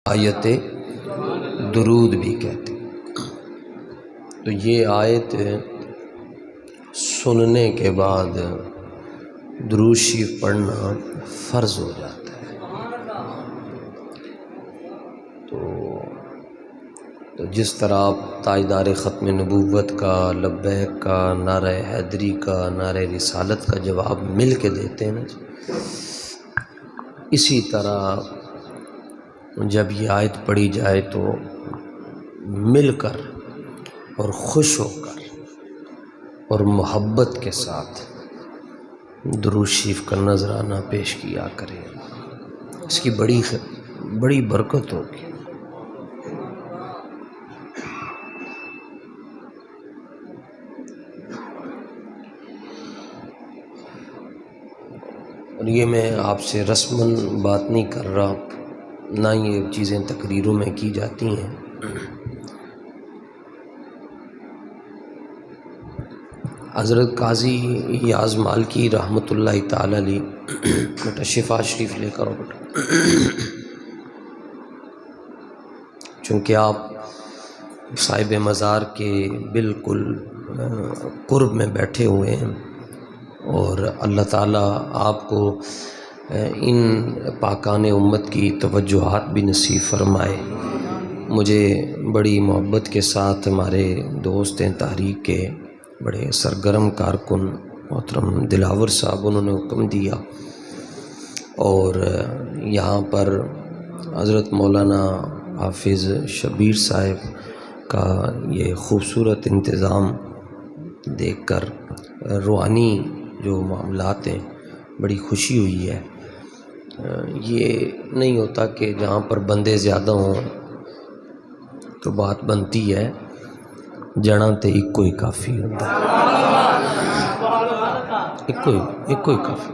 آیت درود بھی کہتے ہیں۔ تو یہ آیت سننے کے بعد درود شریف پڑھنا فرض ہو جاتا ہے۔ تو جس طرح آپ تاجدار ختم نبوت کا، لبیک کا، نعرہ حیدری کا، نعرہ رسالت کا جواب مل کے دیتے ہیں نا، اسی طرح جب یہ آیت پڑھی جائے تو مل کر اور خوش ہو کر اور محبت کے ساتھ درود شریف کا نذرانہ پیش کیا کریں، اس کی بڑی برکت ہوگی۔ اور یہ میں آپ سے رسماً بات نہیں کر رہا، نہ یہ چیزیں تقریروں میں کی جاتی ہیں۔ حضرت قاضی یاز مالکی رحمۃ اللہ تعالی علیہ، بیٹا شفا شریف لے کر بیٹا، چونکہ آپ صاحب مزار کے بالکل قرب میں بیٹھے ہوئے ہیں اور اللہ تعالیٰ آپ کو ان پاکان امت کی توجہات بھی نصیب فرمائے۔ مجھے بڑی محبت کے ساتھ ہمارے دوست ہیں تحریک کے بڑے سرگرم کارکن محترم دلاور صاحب، انہوں نے حکم دیا اور یہاں پر حضرت مولانا حافظ شبیر صاحب کا یہ خوبصورت انتظام دیکھ کر روحانی جو معاملات ہیں بڑی خوشی ہوئی ہے۔ یہ نہیں ہوتا کہ جہاں پر بندے زیادہ ہوں تو بات بنتی ہے، جڑاں تے ایکو ہی کافی ہوتا ہے، ایکو ہی کافی۔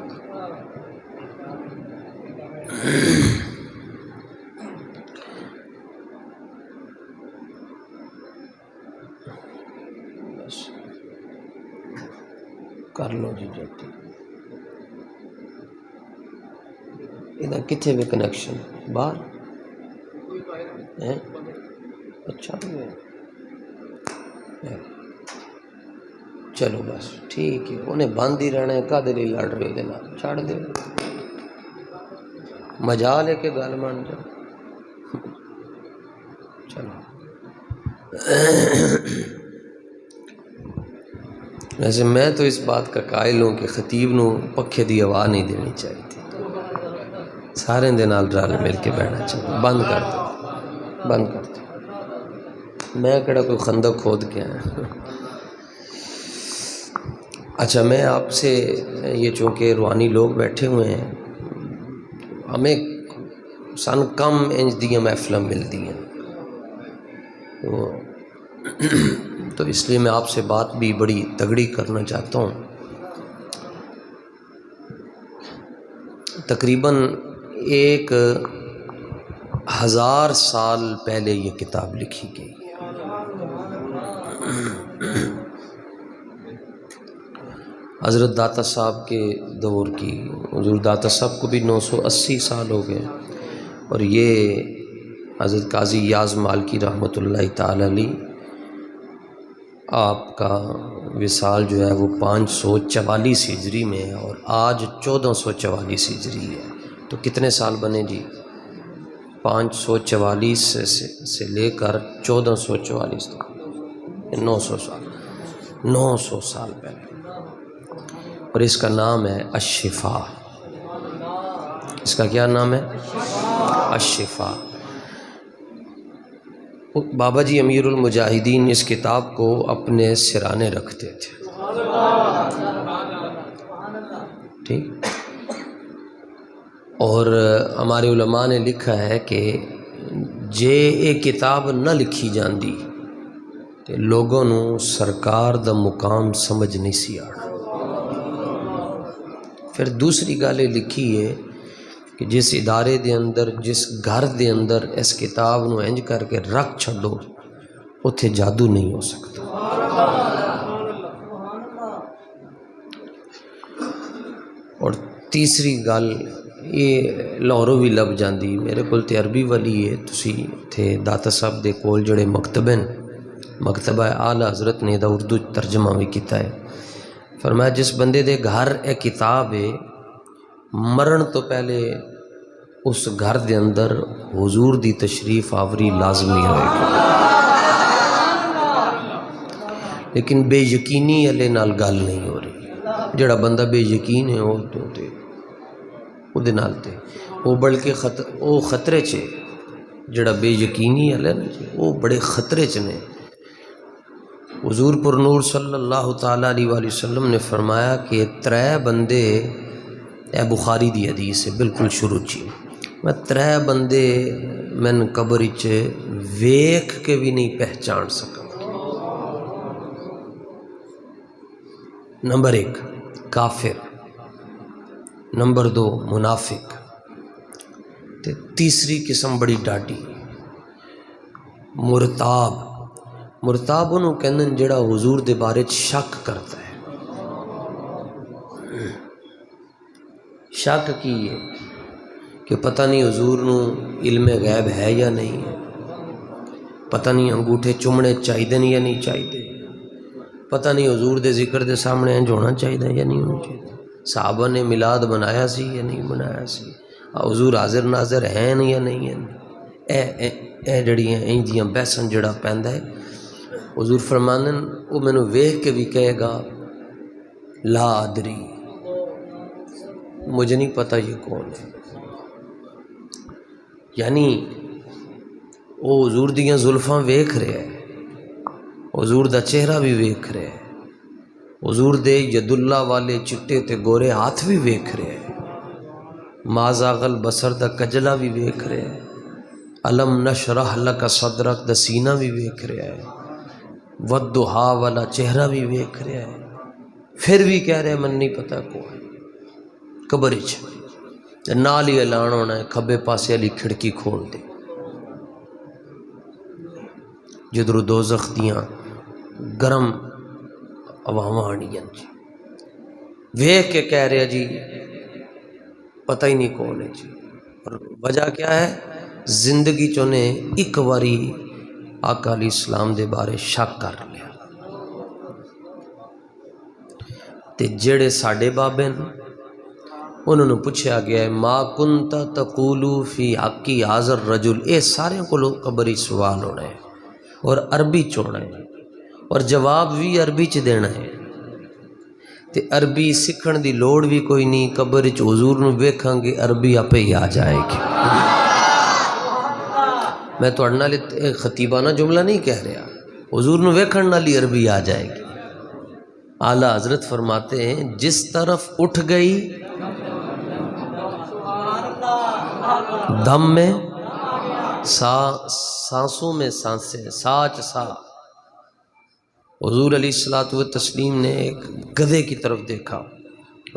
کر لو جی جلدی، ادھر کتنے بھی کنیکشن باہر ہیں؟ اچھا چلو بس ٹھیک ہے، انہیں بند ہی رہنا ہے، کدے لیے لڑ رہے دینا، چھڑ دے، مجال ہے کہ گل مان جا۔ چلو ویسے میں تو اس بات کا قائل ہوں کہ خطیب نو پکھے دی ہوا نہیں دینی چاہیے تھی، سارے دے نال رل مل کے بہنا چاہیے۔ بند کر دو، بند کر دو، میں کہڑا کوئی خندق کھود کے آیا۔ اچھا، میں آپ سے یہ چونکہ روحانی لوگ بیٹھے ہوئے ہیں، ہمیں سن کم انج دیاں محفلیں ملتی ہیں، تو اس لیے میں آپ سے بات بھی بڑی تگڑی کرنا چاہتا ہوں۔ تقریباً 1000 سال پہلے یہ کتاب لکھی گئی ہے۔ حضرت داتا صاحب کے دور کی، حضور داتا صاحب کو بھی 980 سال ہو گئے، اور یہ حضرت قاضی یاز مالکی رحمۃ اللہ تعالی علیہ، آپ کا وصال جو ہے وہ 544 ہجری میں ہے اور آج 1444 ہجری ہے، تو کتنے سال بنے جی؟ 544 سے لے کر 1444 تک 900 سال، 900 سال پہلے، اور اس کا نام ہے الشفا۔ اس کا کیا نام ہے؟ الشفا۔ بابا جی امیر المجاہدین اس کتاب کو اپنے سرانے رکھتے تھے، ٹھیک، اور ہمارے علماء نے لکھا ہے کہ جے یہ کتاب نہ لکھی جاندی تے لوگوں نو سرکار دا مقام سمجھ نہیں سی آنا۔ پھر دوسری گل یہ لکھی ہے کہ جس ادارے دے اندر، جس گھر دے اندر اس کتاب نو انج کر کے رکھ چھڈو، اتھے جادو نہیں ہو سکتا۔ اور تیسری گل یہ لاہوروں بھی لب جاندی میرے کول تے عربی والی ہے تسی تھے داتا صاحب دے کول جڑے مکتب ہیں مکتبہ اعلیٰ حضرت نے دا اردو ترجمہ بھی کیتا ہے فرمایا جس بندے دے گھر اے کتاب ہے مرن تو پہلے اس گھر دے اندر حضور دی تشریف آوری لازمی ہوئے گی لیکن بے یقینی علیہ نال گل نہیں ہو رہی جڑا بندہ بے یقین ہے وہ دے نال تے وہ بلکہ وہ خطرے چے جڑا بے یقینی علیہ وہ بڑے خطرے چ نے حضور پر نور صلی اللہ تعالیٰ علیہ وآلہ وسلم نے فرمایا کہ 3 بندے اے بخاری دی حدیث ہے بالکل شروع چی میں 3 بندے من قبر وچ ویکھ کے بھی نہیں پہچان سکا نمبر 1 کافر نمبر 2 منافق تے تیسری قسم بڑی ڈاڈی مرتاب انہوں کہندن جڑا حضور دے بارے شک کرتا ہے شک کی ہے کہ پتہ نہیں حضور نو علم غیب ہے یا نہیں ہے پتہ نہیں انگوٹھے چومنے چاہیے یا نہیں چاہیے پتہ نہیں حضور دے ذکر دے سامنے انج ہونا چاہیے یا نہیں ہونا چاہیے صحابہ نے میلاد بنایا سی یا نہیں بنایا سی حضور حاضر ناظر ہیں یا نہیں ہیں اے جڑیاں انجیاں بحثاں جڑا پیندا ہے حضور فرمانن وہ میں نے ویکھ کے بھی کہے گا لا ادری مجھے نہیں پتہ یہ کون ہے یعنی وہ حضور دیاں زلفاں ویکھ رہے ہیں حضور دا چہرہ بھی ویکھ رہے ہیں حضور دے ید اللہ والے چٹے تے گورے ہاتھ بھی ویکھ رہے ہیں ما زاغ البصر دا کجلا بھی ویکھ رہے ہیں علم نشرح لک صدرک دا سینہ بھی ویکھ رہے ہیں والضحا والا چہرہ بھی ویکھ رہے ہیں پھر بھی کہہ رہے ہیں من نہیں پتہ کون قبر وچ نال ہی اعلان ہونا ہے کھبے پاسے والی کھڑکی کھول دے جدرو دوزخ دیاں گرم عواماں آنیاں جی ویکھ کے کہہ رہے جی پتہ ہی نہیں کون ہے جی اور وجہ کیا ہے زندگی چونے ایک واری آقا علیہ السلام دے بارے شک کر لیا تے جڑے ساڈے بابے انہوں نے پوچھا گیا ہے ما کنتا تقولو فی حقی حاضر رجل اے سارے کو قبری سوال ہونا ہے اور عربی چوڑنا ہے اور جواب بھی عربی چ دینا ہے تے عربی سکھن دی لوڑ بھی کوئی نہیں قبر چ حضور نو ویکھاں گے عربی آپے ہی آ جائے گی میں تو اڑنا لے خطیبانہ جملہ نہیں کہہ رہا حضور نو ویکھن نالی عربی آ جائے گی اعلیٰ حضرت فرماتے ہیں جس طرف اٹھ گئی دم میں سانسوں میں سانسیں ساچ سا حضور علیہ الصلوۃ والتسلیم نے ایک گدھے کی طرف دیکھا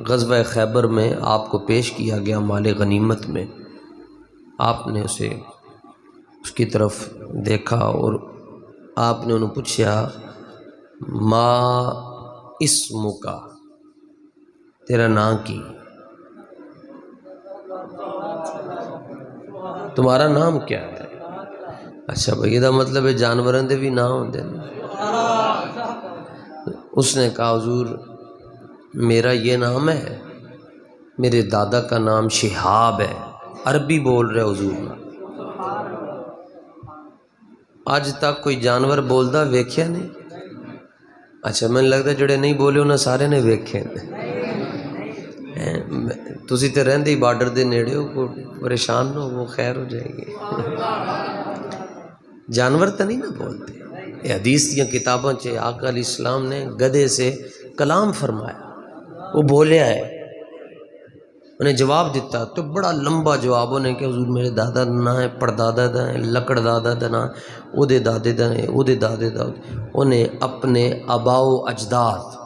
غزوہ خیبر میں آپ کو پیش کیا گیا مال غنیمت میں آپ نے اسے اس کی طرف دیکھا اور آپ نے انہوں پوچھا ما اسمو کا تیرا نام کی تمہارا نام کیا ہے اچھا بھائی یہ مطلب ہے جانوراں دے بھی نام ہوندے نے اس نے کہا حضور میرا یہ نام ہے میرے دادا کا نام شہاب ہے عربی بول رہے حضور آج تک کوئی جانور بولدا ویکھیا نہیں اچھا میں لگتا جڑے نہیں بولے انہیں سارے نے ویکھے تسی تے رہندے ہی بارڈر دے نیڑے ہو کو پریشان نہ ہو وہ خیر ہو جائے گی جانور تو نہیں نہ بولتے یہ حدیث دیا کتابوں چے آقا علیہ السلام نے گدھے سے کلام فرمایا وہ بولیا ہے انہیں جواب دیتا تو بڑا لمبا جواب انہیں کہ حضور میرے دادا نہ ہے پردادا دا ہے لکڑ دادا دا نہ او دے دادے دا ہے او دے دادے دا انہیں اپنے آباء و اجداد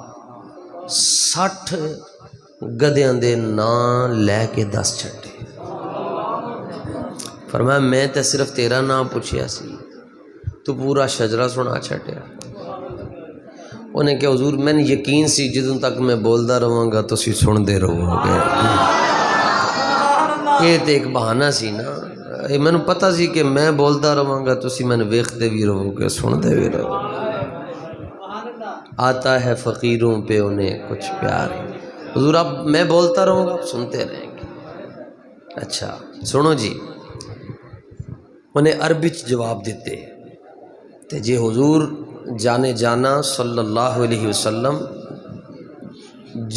60 گدھیاں دے نام لے کے 10 چھٹے فرمایا میں تے صرف تیرا نام پوچھیا سی تو پورا شجرہ سنا چھٹیا انہیں کہ حضور میں نے یقین سی جدوں تک میں بولدا رہوں گا تو سی سن دے رہو گے یہ تو ایک بہانہ سی نا، میں پتہ سی کہ میں بولتا رہوں گا تسی میں ویکھتے بھی رہو گے سنتے بھی رہو گے۔ آتا ہے فقیروں پہ انہیں کچھ پیار ہے۔ حضور اب میں بولتا رہوں گا آپ سنتے رہیں گے۔ اچھا سنو جی، انہیں عربی چ جواب دیتے تے جے حضور جانے جانا صلی اللہ علیہ وسلم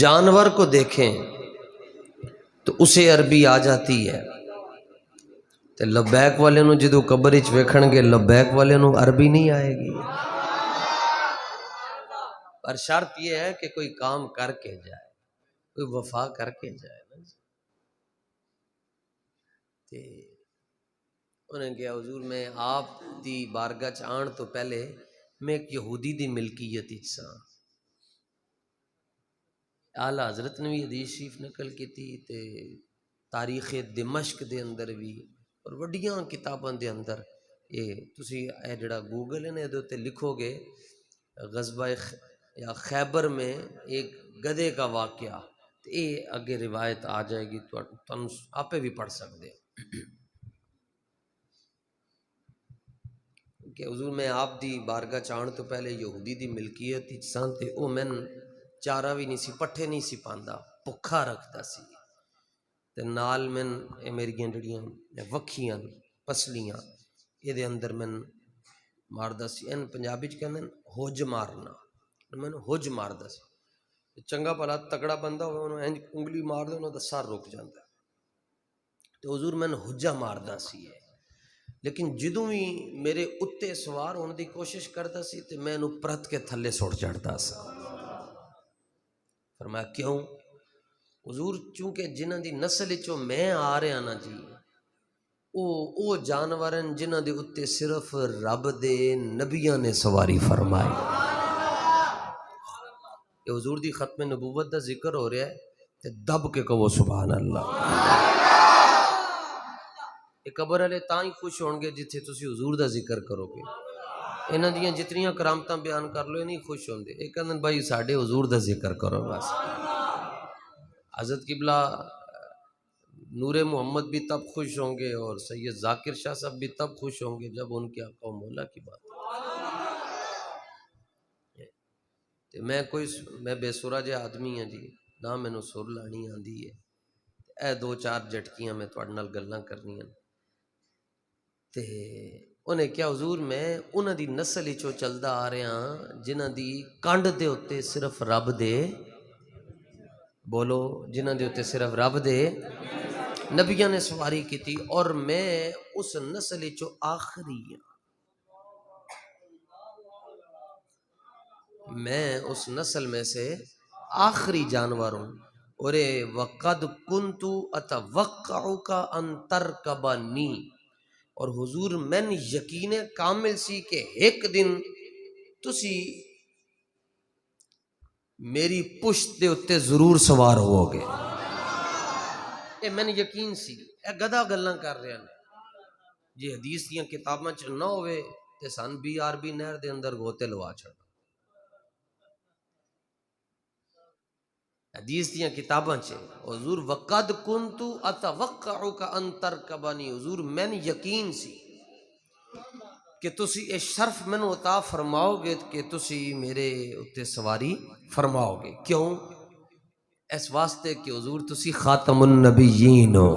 جانور کو دیکھیں تو اسے عربی آ جاتی ہے، تے لبیک والے نو جدو قبر وچ ویکھن گے لبیک والے نو عربی نہیں آئے گی، پر شرط یہ ہے کہ کوئی کام کر کے جائے، کوئی وفا کر کے جائے نا۔ تے انہیں کہا حضور میں آپ دی بارگاہ چ آن تو پہلے میں ایک یہودی دی ملکیت وچ ساں۔ اعلی حضرت نے بھی حدیث شریف نقل کی تھی تے تاریخ دمشق دے اندر بھی اور وڈیاں کتاباں دے اندر یہ تسی اے جڑا گوگل ہے نا دے تے لکھو گے غزوہ یا خیبر میں ایک گدھے کا واقعہ، تے اے اگے روایت آ جائے گی تو تم آپے بھی پڑھ سکتے کہ حضور میں آپ دی بارگاہ چاہن تو پہلے یہودی دی ملکیت وچ ساں تے او میں چارہ بھی نہیں سی، پٹھے نہیں سی پاندا، بھکھا رکھدا سی تے نال میں اے میریاں جڑیاں وکھیاں پسلیاں اے دے اندر میں ماردا سی، ان پنجابی چ کہندے ہوج مارنا، میں ہوج ماردا سی، چنگا بھلا تکڑا بندہ ہوئے انہوں انج انگلی مار دے انہوں دا سر رک جاندا تے حضور میں ہوجا ماردا سی ہے، لیکن جدوں ہی میرے اتے سوار ہونے دی کوشش کرتا سی تے میں انہوں پرت کے تھلے سٹ چڑھتا سا۔ فرمایا کیوں؟ حضور چونکہ جنہ دی نسل چوں میں آ رہا نا جی او جانورن جنہ دے اتے صرف رب دے نبیاں نے سواری فرمائی۔ یہ حضور دی ختم نبوت دا ذکر ہو رہا ہے تے دب کے کہو سبحان اللہ۔ یہ قبر والے تاں ہی خوش ہون گے جتھے تسی حضور دا ذکر کرو گے، انہاں دیاں جتنیاں کرامتاں بیان کر لو نہیں خوش ہوندے، یہ کہندے بھائی ساڈے حضور دا ذکر کرو بس۔ حضرت قبلہ نور محمد بھی تب خوش ہوں گے اور سید ذاکر شاہ صاحب بھی تب خوش ہوں گے جب ان کے آقا و مولا کی بات ہے۔ میں بے سرا جہ آدمی ہاں جی، نہ مینوں سر لانی آندی ہے، اے دو چار جھٹکیاں میں تواڈے نال گلاں کرنیاں تے انہیں کیا حضور میں انہاں دی نسل چوں چلدا آ رہا ہاں جنہاں دی کنڈ دے اتے صرف رب دے بولو، جنہاں دے اتے صرف رب دے نبیاں نے سواری کی تھی، اور میں اس نسل چو آخری ہوں، میں اس نسل میں سے آخری جانور ہوں، اور وقد کنت اتوقعک ان ترکبنی، اور حضور میں یقین کامل سی کہ ایک دن تسی میری پشت دے اتے ضرور سوار ہو گے، اے میں یقین سی، اے گدھا گلاں کر رہے ہیں جی حدیث دیاں کتاباں چ نہ ہوئے تے سن بی آر بی نہر دے اندر گوتے لوا چھڑ، حدیث دیاں کتاباں چ حضور وقد کنت اتوقعک ان ترکبنی، حضور میں یقین سی کہ تسی اے شرف مینوں عطا فرماؤ گے کہ تسی میرے اتے سواری فرماؤ گے، کیوں؟ اس واسطے کہ حضور تسی خاتم النبیین ہو۔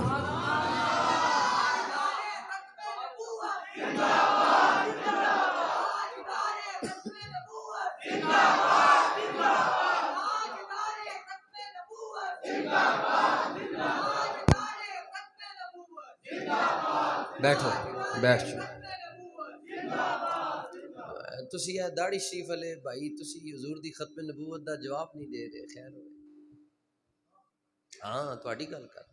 بیٹھو بیٹھ جاؤ، تسی یہ داڑھی شریف والے بھائی تسی حضور دی ختم نبوت دا جواب نہیں دے رہے، خیر ہوئے ہاں تواڈی گل کر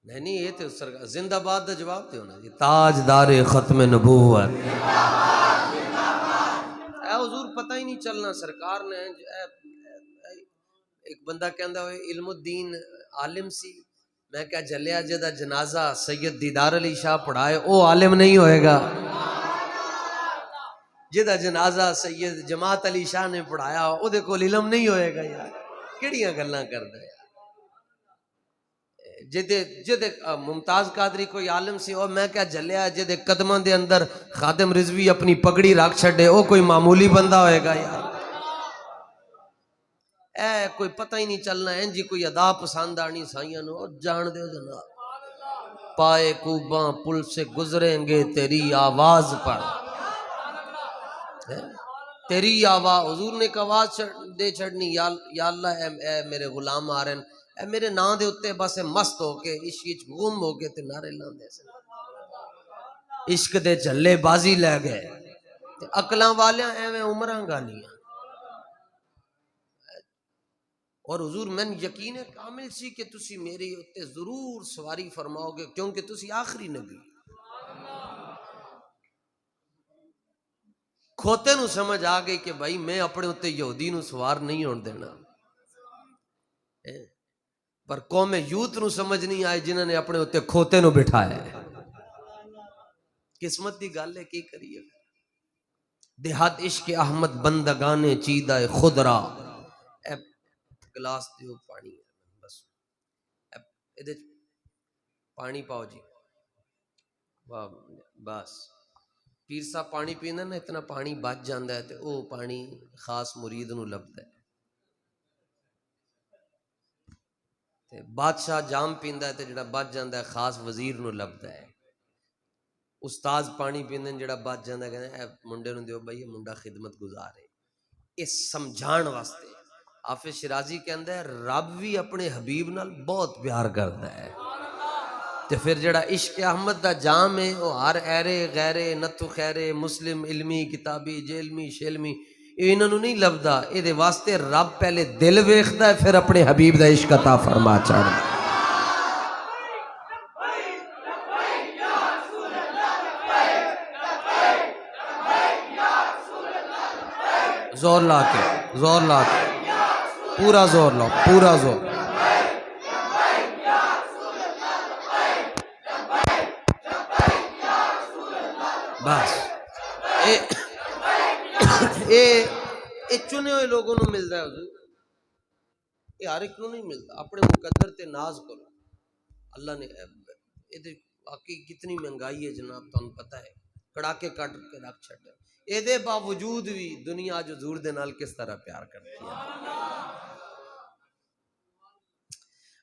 نہیں یہ تو زندہ باد دا جواب تے ہونا جی، تاجدار ختم نبوت، اے حضور پتہ ہی نہیں چلنا سرکار نے ایک بندہ کہندا ہوئے علم الدین عالم سی، میں کہا جلیا جدا جنازہ سید دیدار علی شاہ پڑھائے او عالم نہیں ہوئے گا، جدا جنازہ سید جماعت علی شاہ نے پڑھایا او دے کول علم نہیں ہوئے گا، یار کیڑیاں گلاں کردا ہے، جدے ممتاز قادری کوئی عالم سی اور میں کیا جلیا جدے قدماں دے اندر خادم رضوی اپنی پگڑی رکھ چھڑے وہ کوئی معمولی بندہ ہوئے گا یار؟ اے کوئی پتہ ہی نہیں چلنا ہے جی کوئی ادا پسند آنی سائیاں نو اور جان دے جناب پائے کوباں پل سے گزریں گے تیری آواز پر، تیری آواز حضور نے ایک آواز دے چھڑنی یا اللہ اے میرے غلام آ رہے ہیں اے میرے نا دے اتے بس مست ہو کے عشق غم ہو کے تے نعرے لاندے سے عشق دے جھلے بازی لے گئے تے عقلاں والیاں ایویں عمراں گالیاں اور حضور میں یقین کامل سی کہ تسی میری اتے ضرور سواری فرماؤ گے کیونکہ تسی آخری نبی کھوتے نو سمجھ آ گئی کہ بھائی میں اپنے اتے یہودی نو سوار نہیں ہون دینا، پر قوم یوت نو سمجھ نہیں آئے جنہوں نے اپنے اتے کھوتے نو بٹھایا ہے۔ قسمت دی گل ہے کی کریے دیہات عشق احمد بندگانے چیدہ خود را اے گلاس دیو پانی بس ادھے پانی پاؤ جی واہ بس پیر صاحب پانی پینا نا اتنا پانی بچ جاندہ ہے تے او پانی خاص مرید نو لبدا ہے تے بادشاہ جام پیندا ہے تے جڑا بچ جاندہ ہے خاص وزیر نو لبدا ہے، استاذ پانی پیندے جڑا بچ جاندہ ہے کہندے اے منڈے نو دیو بھائی یہ منڈا خدمت گزار ہے، اس سمجھان واسطے حافظ شرازی کہندہ ہے رب بھی اپنے حبیب نال بہت پیار کرتا ہے تے پھر جڑا عشق احمد دا جام ہے وہ ہر ایرے غیرے نتو خیرے مسلم علمی کتابی جیلمی شیلمی انہوں نے نہیں لبدا اے دے واسطے رب پہلے دل ویکھدا ہے پھر اپنے حبیب دا عشق عطا فرما چاہتا ہے۔ زور لا کے پورا زور لاؤ پورا زور بس اے چنے ہوئے لوگوں نو ملدا ہے حضور، یہ ہر ایک نو نہیں ملتا، اپنے مقدر تے ناز کرو اللہ نے واقعی کتنی مہنگائی ہے جناب تانوں پتہ ہے کڑاکے کٹ کے رکھ چھڈے اے دے باوجود بھی دنیا جو حضور دے نال کس طرح پیار کرتی ہے۔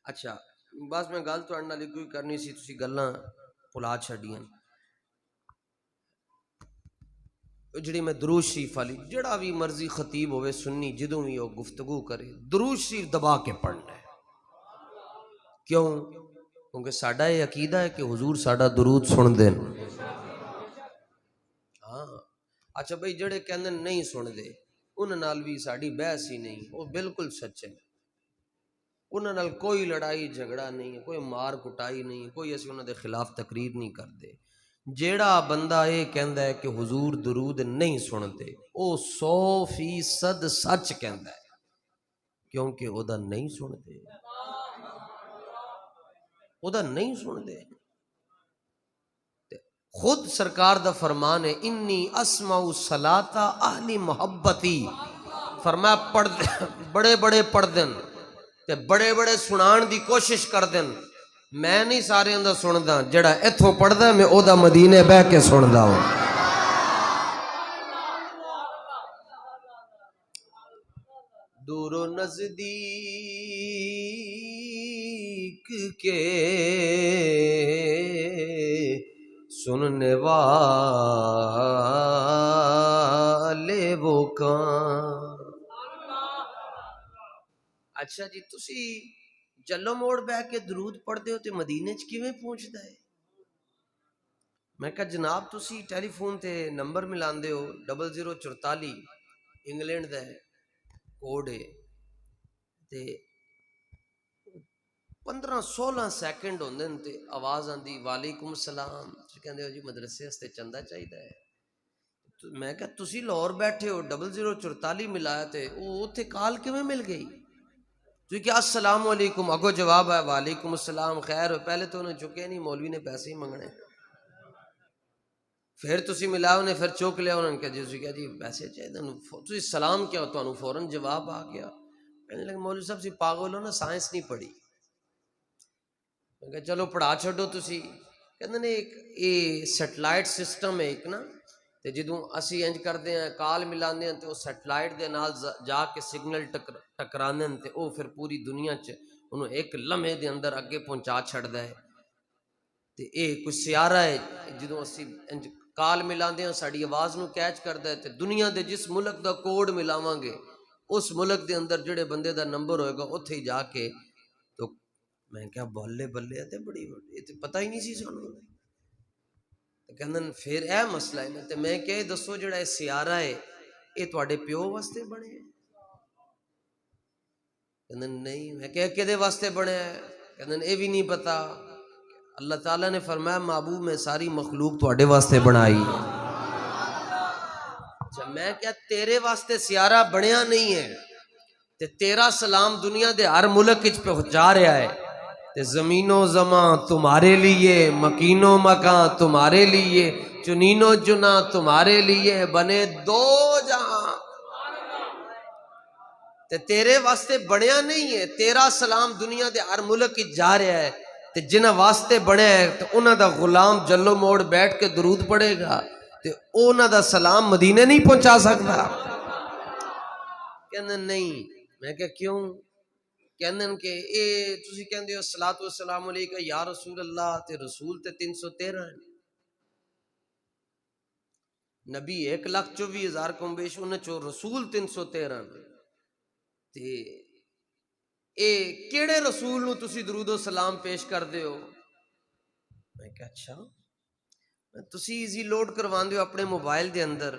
اچھا بس میں گل تہاڈے نال کوئی کرنی سی تسی گلاں بھلا چھڈیاں جڑی میں درود شریف والی جڑا بھی مرضی خطیب ہوئے سنی جدوں بھی وہ گفتگو کرے درود شریف دبا کے پڑھنا ہے، کیوں؟ کیونکہ ساڈا یہ عقیدہ ہے کہ حضور ساڈا درود سن دین۔ ہاں اچھا بھائی جڑے کہندے نہیں سن دے انہاں نال بھی ساڈی بحث ہی نہیں، وہ بالکل سچے انہاں نال کوئی لڑائی جھگڑا نہیں، کوئی مار کٹائی نہیں، کوئی اسی انہاں دے خلاف تقریر نہیں کردے۔ جیڑا بندہ یہ کہندا ہے کہ حضور درود نہیں سنتے او 100% سچ کہندا ہے کیونکہ او دا نہیں سنتے، او دا نہیں سنتے۔ خود سرکار دا فرمان ہے انی اسمع صلاۃ اہل محبتی، فرمایا پڑھ بڑے بڑے پڑھ دین تے بڑے بڑے سنان دی کوشش کر دین، میں نہیں سارے دا سندا، جڑا ایتھوں پڑھدا میں او دا مدینے بہ کے سندا ہوں۔ دور و نزدیک کے سننے والے وہ کان۔ اچھا جی تسی جلو موڑ بہ کے درود پڑھتے ہو تے مدینے چ کیویں پہنچدا ہے؟ میں کہا جناب تسی ٹیلی فون تے نمبر ملاندے ہو 0044 انگلینڈ دا ہے کوڈ ہے تے 15-16 سیکنڈ ہوندے تے آواز آندی وعلیکم السلام، کہندے ہو جی مدرسے واسطے چندہ چاہیدا ہے۔ میں کہا تسی لاہور بیٹھے ہو 0044 ملایا تے او اوتھے کال کیویں مل گئی؟ تو کہ السلام علیکم اگو جواب ہے وعلیکم السلام خیر، پہلے تو انہیں چکے نہیں مولوی نے پیسے ہی منگنے، پھر تسی ملا انہیں پھر چوک لیا انہوں نے کہا جی کہا جی پیسے چاہیے تسی سلام کیا تو انہوں فوراً جواب آ گیا۔ کہنے لگے مولوی صاحب سی پاگل ہو نا سائنس نہیں پڑھی، میں کہا چلو پڑھا چھڈو تسی. کہندے نے ایک یہ سیٹلائٹ سسٹم ہے ایک نا، تے جدوں اسی انج کردے ہیں کال ملاندے ہیں تے او سیٹلائٹ دے نال جا کے سگنل ٹکراندے ہیں تے او پھر پوری دنیا چ انہوں ایک لمحے دے اندر اگے پہنچا چھڑدا ہے. تے اے کوئی سیارہ ہے، جدوں اسی انج کال ملاندے ہیں ساڈی آواز نو کیچ کردا ہے تے دنیا دے جس ملک دا کوڈ ملاواں گے اس ملک دے اندر جڑے بندے دا نمبر ہوئے گا اوتھے ہی جا کے. تو میں کیا بلے بلے تے بڑی یہ تے پتہ ہی نہیں سی سانوں. کہندے پھر اے مسئلہ ہے نا. تے میں کہ دسو جڑا اے سیارہ ہے اے تواڈے پیو واسطے بنے ہے؟ کہندے نہیں. میں کہ کدے واسطے بنے ہے؟ کہندے اے بھی نہیں پتا. اللہ تعالیٰ نے فرمایا محبوب میں ساری مخلوق تواڈے واسطے بنائی ہے. اچھا میں کیا تیرے واسطے سیارہ بنیا نہیں ہے تے تیرا سلام دنیا دے ہر ملک وچ پہنچا رہا ہے تے زمین و زماں تمہارے لیے، مکین و مکان تمہارے لیے، چنین و چنا تمہارے لیے، بنے دو جہاں. تے تیرے واسطے بنیا نہیں ہے. تیرا سلام دنیا دے ہر ملک وچ جا رہا ہے تے جنہاں واسطے بنیا ہے تے انہاں دا غلام جلو موڑ بیٹھ کے درود پڑھے گا تے انہاں دا سلام مدینے نہیں پہنچا سکتا. کہندے نہیں. میں کہ کیوں؟ کہندے کہ اے تسی کہندے ہو صلاۃ والسلام علیکہ یا رسول اللہ تے رسول تے 313 ہیں. نبی 1,24,000 کم بیش انہیں چو رسول 313 ہیں. تے اے کیڑے رسول نو تسی درود و سلام پیش کر دے ہو؟ میں کہا اچھا تسی ایزی لوڈ کرواندے ہو اپنے موبائل دے اندر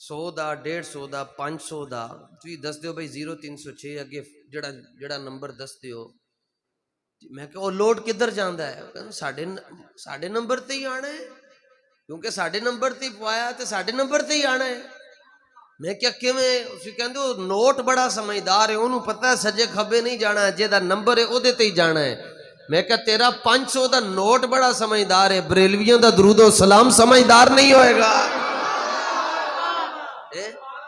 100 دا 150 دا 500 دا تسی دس دیو بھائی 0306 اگے جڑا نمبر دس دیو. میں کہ وہ لوڈ کدھر جاندا ہے؟ ساڈے نمبر تے ہی آنا ہے کیونکہ ساڈے نمبر تے ہی پوایا تے ساڈے نمبر تے ہی آنا ہے. میں کیا کیویں؟ اسی کہندے وہ نوٹ بڑا سمجھدار ہے انہوں پتہ ہے سجے کھبے نہیں جانا ہے جے دا نمبر ہے او دے تے ہی جانا ہے. میں کہا تیرا 500 دا نوٹ بڑا سمجھدار ہے بریلویوں دا درود و سلام سمجھدار نہیں ہوئے گا.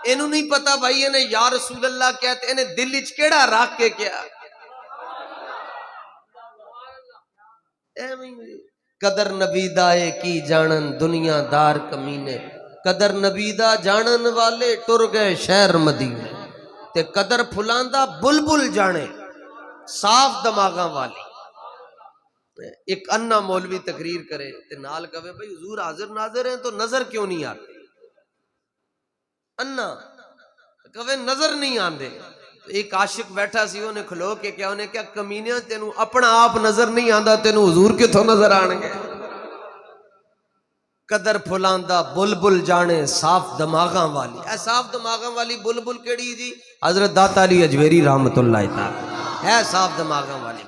اینو نہیں پتا بھائی انہیں یا رسول اللہ کہتے انہیں دل وچ کیڑا رکھ کے کیا. قدر نبی دا ہے کی جانن دنیا دار کمینے، قدر نبی دا جانن والے ٹر گئے شہر مدینے، تے قدر پھلاندا بلبل جانے صاف دماغاں والی. ایک انا مولوی تقریر کرے تے نال کہے بھئی حضور حاضر ناظر ہیں تو نظر کیوں نہیں آتے؟ انا کہے نظر نہیں آندے. ایک عاشق بیٹھا سی انہیں کھلو کے کیا انہیں کیا کمینیاں تینوں اپنا آپ نظر نہیں آندا تینوں حضور کتھوں نظر آن گے؟ قدر پھلاندا بلبل جانے صاف دماغاں والی. اے صاف دماغاں والی بلبل کیڑی جی؟ حضرت داتا علی اجویری رحمت اللہ تعالی ہے صاف دماغاں والی.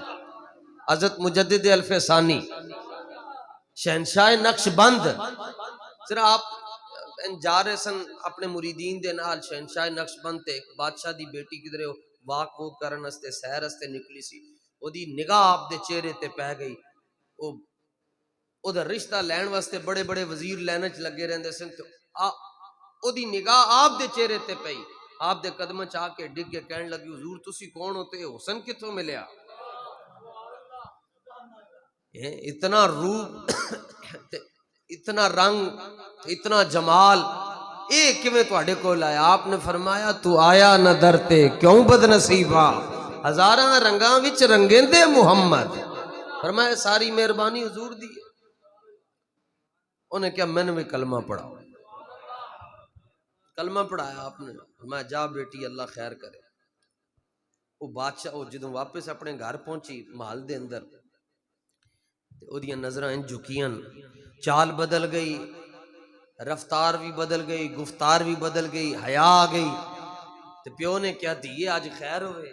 حضرت مجدد الف ثانی شہنشاہ نقش بند ذرا آپ جا رہے سن اپنے مریدین دے نال شہنشاہ نقش بند تے ایک بادشاہ دی بیٹی کدھرے واک ووک کرن واسطے سیر واسطے نکلی سی. او دی نگاہ آپ دے چہرے تے پہ گئی. او دا رشتہ لین واسطے بڑے بڑے وزیر لینے چ لگے رہندے سن تے او دی نگاہ آپ دے چہرے تے پئی. آپ دے قدماں چ آ کے ڈگ کے کہن لگی حضور تسی کون ہوتے حسن کتھوں ملیا؟ اتنا روپ اتنا رنگ اتنا جمال اے کیویں تواڈے کول آیا؟ آپ نے فرمایا تو آیا نہ درتے کیوں بد نصیبا ہزاراں رنگاں وچ رنگیندے محمد. فرمایا ساری مہربانی حضور دی. انہیں کیا میں نے بھی کلمہ پڑھا. کلمہ پڑھایا آپ نے. فرمایا جا بیٹی اللہ خیر کرے. وہ بادشاہ وہ جدوں واپس اپنے گھر پہنچی محل دے اندر او دیاں نظراں ان جھکیاں چال بدل گئی رفتار بھی بدل گئی گفتار بھی بدل گئی حیا آ گئی. تے پیو نے کیا دیے آج خیر ہوئے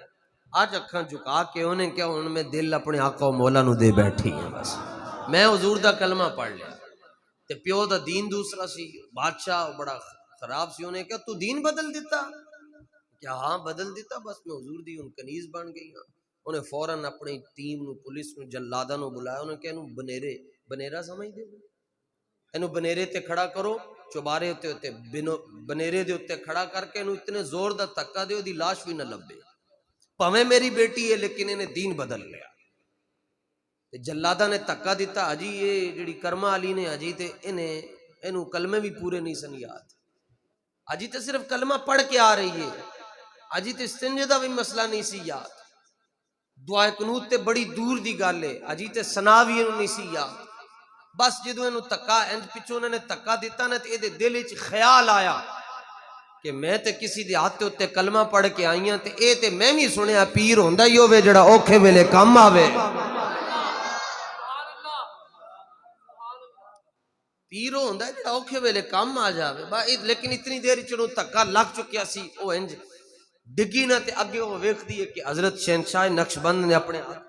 آج اکھاں جھکا کے انہیں کیا ان میں دل اپنے آقا و مولا نو دے بیٹھی ہیں بس میں حضور دا کلمہ پڑھ لیا. تے پیو دا دین دوسرا سی بادشاہ بڑا خراب سی. انہیں کیا تو دین بدل دیتا؟ کیا ہاں بدل دیتا بس میں حضور دی ان کنیز بن گئی ہاں. انہیں فوراً اپنی ٹیم نو پولیس نو جلاداں نو بلایا. انہیں کہا انہوں بنیرا سمجھ دے اینو بنیرے تے کھڑا کرو چوبارے تے بنیرے دے اتے کھڑا کر کے اینو اتنے زور دا تکا دیو دی لاش بھی نہ لبے. پاویں میری بیٹی ہے لیکن انہیں دین بدل لیا. جلادہ نے تکا دیتا اجی یہ جڑی کرما علی نے اجی تے انہوں کلمے بھی پورے نہیں سن یاد، اجی تے صرف کلمہ پڑھ کے آ رہی ہے، اجی تے استنجے دا بھی مسئلہ نہیں سی یاد، دعائے قنوت تے بڑی دور دی گل ہے، اجی تے ثنا بھی انہوں نہیں سی یاد، بس جدوں انہوں تکا انج پچھوں انہوں نے تکا دیتا نا تے دل وچ خیال آیا کہ میں تے کسی دے ہاتھ تے کلمہ پڑھ کے آئیاں تے اے تے میں بھی سنیا پیر ہوندا ہی ہوے جڑا اوکھے ویلے کم آوے، پیر ہوندا ہے جڑا اوکھے ویلے کم آ جاوے، لیکن اتنی دیر چنوں تکا لگ چکیا سی او انج ڈگی نہ تے اگے وہ ویکھدی ہے کہ حضرت شہنشاہ نقشبند نے اپنے ہاتھ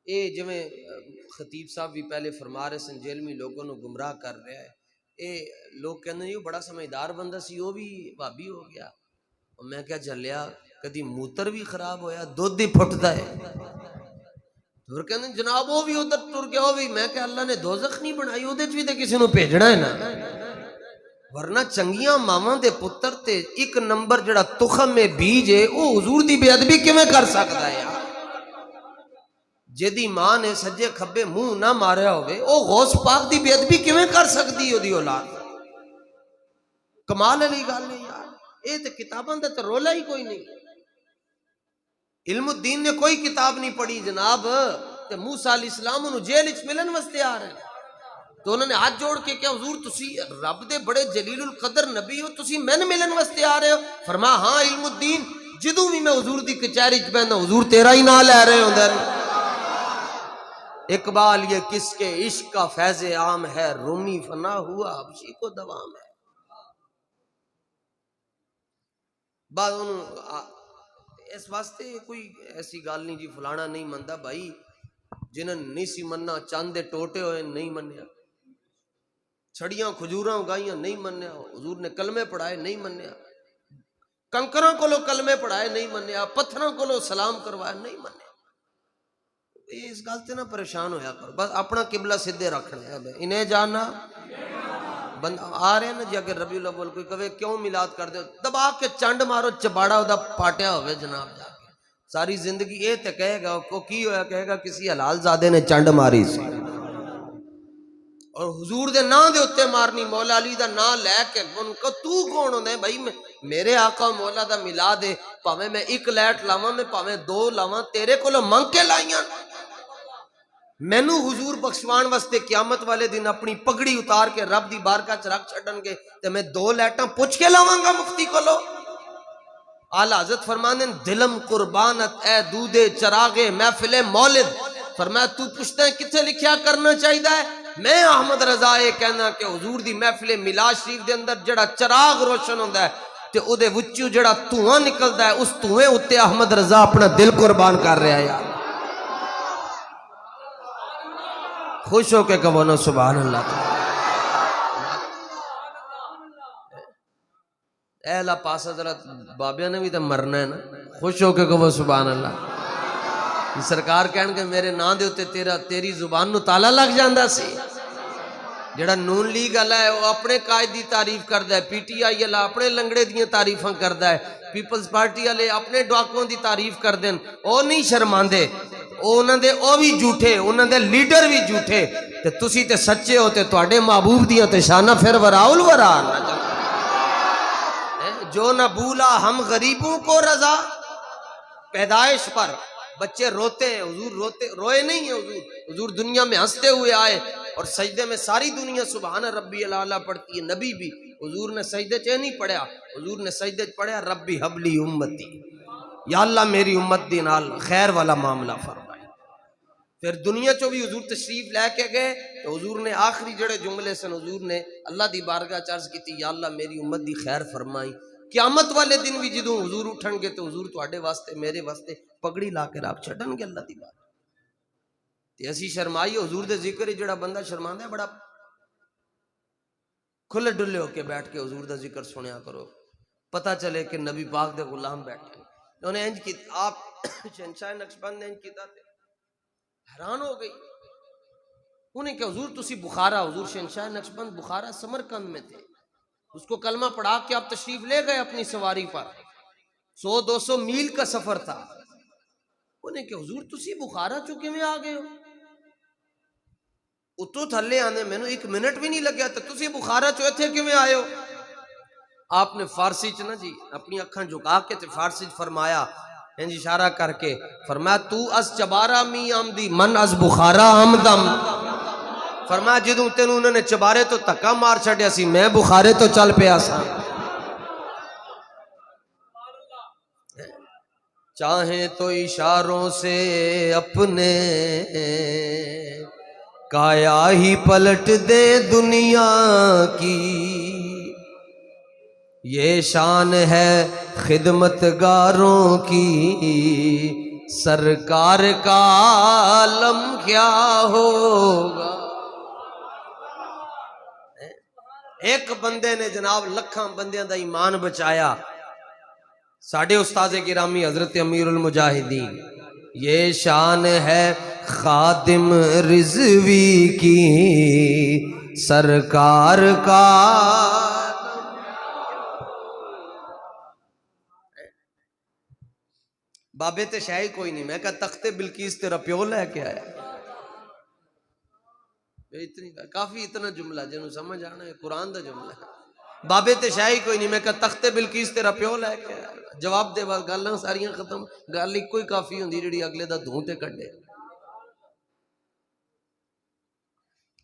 اے جویں خطیب صاحب بھی پہلے فرما رہے سن جیلمی لوگوں نو گمراہ کر رہا ہے، اے لوگ کہندے یہ بڑا سمجھدار بندہ سی وہ بھی بھابی ہو گیا، اور میں کیا جلیا کدی موتر بھی خراب ہویا دودھ ہی پھٹدا ہے، پھر کہندے جناب وہ بھی ادھر ٹر گیا وہ بھی، میں کہ اللہ نے دوزخ نہیں بنائی اودے وچ بھی تے کسی نو بھیجنا ہے نا، ورنہ چنگیاں ماواں دے پتر تے ایک نمبر جڑا تخم میں بیج ہے وہ حضور دی بے ادبی کیویں کر سکدا ہے یار، جدی ماں نے سجے کھبے منہ نہ ماریا ہوئے او غوث پاک دی بے ادبی کیویں کر سکتی ہے دی اولاد، کمال علی گل ہے یار، اے تے کتاباں دا تے رولا ہی کوئی نہیں، علم الدین نے کوئی کتاب نہیں پڑھی جناب، تے موسیٰ علیہ السلام انہوں جیل وچ ملن واسطے آ رہے ہیں، تو انہوں نے ہاتھ جوڑ کے کیا حضور تسی رب دے بڑے جلیل القدر نبی ہو تسی میں ملن واسطے آ رہے ہو، فرمایا ہاں علم الدین جدوں بھی میں حضور دی کچہری وچ بہندا حضور تیرا ہی نام لے رہے ہوندے نے، اقبال یہ کس کے عشق کا فیض عام ہے، رومی فنا ہوا حبشی کو دوام ہے، بعد انہوں اس واسطے کوئی ایسی گال نہیں جی فلانا نہیں مندا بھائی، جنہوں نہیں سی مننا چاندے ٹوٹے ہوئے نہیں منیا، چھڑیاں کھجوراں اگائیاں نہیں منیا، حضور نے کلمے پڑھائے نہیں منیا، کنکراں کو لو کلمے پڑھائے نہیں منیا، پتھراں کو لو سلام کروایا نہیں منیا، اس گل سے نہ پریشان ہویا کرو، بس اپنا قبلہ سدھے رکھنا ہے، انہیں جانا بندہ آ رہے ہیں نا جی اگر ربیع الاول کوئی کہے کیوں میلاد کر دے دبا کے چنڈ مارو چباڑا ادا پاٹیا ہوئے جناب جا کے ساری زندگی یہ تے کہے گا کو کی ہویا کہے گا کسی حلال زادے نے چنڈ ماری سی، اور حضور دے نا دے اتے مارنی، مولا علی دا نا لے کے ان کو تو کون ہوندے بھائی میرے آقا مولا دا میلاد ہے، پاویں میں ایک لیٹ لاواں میں پاویں دو لاواں تیرے کولوں منگ کے لائیاں، مینو حضور بخشوان واسطے قیامت والے دن اپنی پگڑی اتار کے رب دی بارگاہ چ رکھ چھڈن گے تے میں دو لیٹاں پوچھ کے لاواں گا مفتی کولو، اعلی حضرت فرماندے دلم قربانت اے دودے چراغے محفل مولد، فرمایا تو پوچھتا ہے کتنے لکھیا کرنا چاہیے ہے، میں احمد رضا یہ کہنا کہ حضور دی محفل میلاد شریف دے اندر جڑا چراغ روشن ہوندا ہے تے او دے وچوں جڑا دھواں نکلدا ہے اس دھویں اتے احمد رضا اپنا دل قربان کر رہا ہے یار، خوش ہو کے کہو نا سبحان اللہ، اے اللہ پاس حضرت بابیاں نے بھی تو مرنا ہے نا، خوش ہو کے کہو سبحان اللہ، سرکار کہن کہ میرے نا دے ہوتے تیری زبان نو تالا لگ جاندہ سی، جڑا نون لیگ اللہ ہے وہ اپنے قائد دی تعریف کردہ ہے، پی ٹی آئی اللہ اپنے لنگڑے دیاں تعریفاں کردہ ہے، پیپلز پارٹی اللہ اپنے ڈاکوں دی تعریف کردیں، او نہیں شرماندے، انہاں دے او بھی جھوٹے، انہاں دے لیڈر بھی جھوٹے، تے تسی تے سچے ہوتے تو اڈے محبوب دیاں تے شانہ پھر وراؤل ورا، جو نہ بھولا ہم غریبوں کو رضا، پیدائش پر بچے روتے ہیں حضور روئے نہیں ہیں، حضور دنیا میں ہنستے ہوئے آئے اور سجدے میں ساری دنیا سبحان ربی الاعلیٰ پڑھتی ہے، نبی بھی، حضور نے سجدے چے نہیں پڑھیا، حضور نے سجدے پڑھیا ربی حبلی امتی، یا اللہ میری امت دی نال خیر والا معاملہ فرمائے، پھر دنیا چو بھی حضور تشریف لے کے گئے تو حضور نے آخری جڑے جملے سن حضور نے اللہ دی بارگاہ چرز کی تھی یا اللہ میری امت دی خیر فرمائی، قیامت والے دن بھی جدوں حضور اٹھن گے تو حضور تواڈے واسطے میرے واسطے پگڑی لا کے رکھ چھڈن گے اللہ دی بارگاہ تے اسی شرمائی حضور دے ذکر جڑا بندہ شرماندا ہے بڑا کھلے ڈلے ہو کے بیٹھ کے حضور دا ذکر سنیا کرو، پتہ چلے کہ نبی پاک دے غلام بیٹھے انہوں نے انج کی آپ شہنشاہ نقشبند نے انج کیتا تے حیران ہو گئی، انہیں کہ حضور تسی بخارا، حضور شہنشاہ نقشبند بخارا سمرقند میں تھے، اس کو کلمہ پڑھا کے آپ تشریف لے گئے اپنی سواری پر، 100-200 میل کا سفر تھا. انہیں کہ حضور تسی بخارا چو کیویں آ گئے ہو؟ اتو تھلے آنے میں 1 منٹ بھی نہیں لگیا تو تسی بخارا چو ایتھے کیویں آئے ہو؟ آپ نے فارسی چ نا جی اپنی اکھاں جھکا کے تے فارسی چ فرمایا، ہیں جی اشارہ کر کے فرمایا تو از چبارہ می آمدی من از بخارا آمدم. فرمایا جدوں تینوں انہوں نے چبارے تو تکا مار چھڑیا سی میں بخارے تو چل پیا سا. چاہیں تو اشاروں سے اپنے کایا ہی پلٹ دے دنیا کی، یہ شان ہے خدمت گاروں کی، سرکار کا عالم کیا ہوگا. ایک بندے نے جناب لکھاں بندیاں دا ایمان بچایا. ساڑھے استاذ گرامی حضرت امیر المجاہدین، یہ شان ہے خادم رضوی کی، سرکار کا بابے تے شاہی کوئی نہیں. میں کہا تخت بلقیس تیرا پیو لے کے آیا. اتنی کافی اتنا جملہ جنہوں سمجھ آنا ہے قرآن دا جملہ ہے. بابے تے شاہی کوئی نہیں. میں کہا تخت بلقیس تیرا پیو لے کے آیا. جواب دے بعد گلاں ساریاں ختم. گل ایک کوئی کافی ہوندی جڑی اگلے دا دھوں تے کڈے.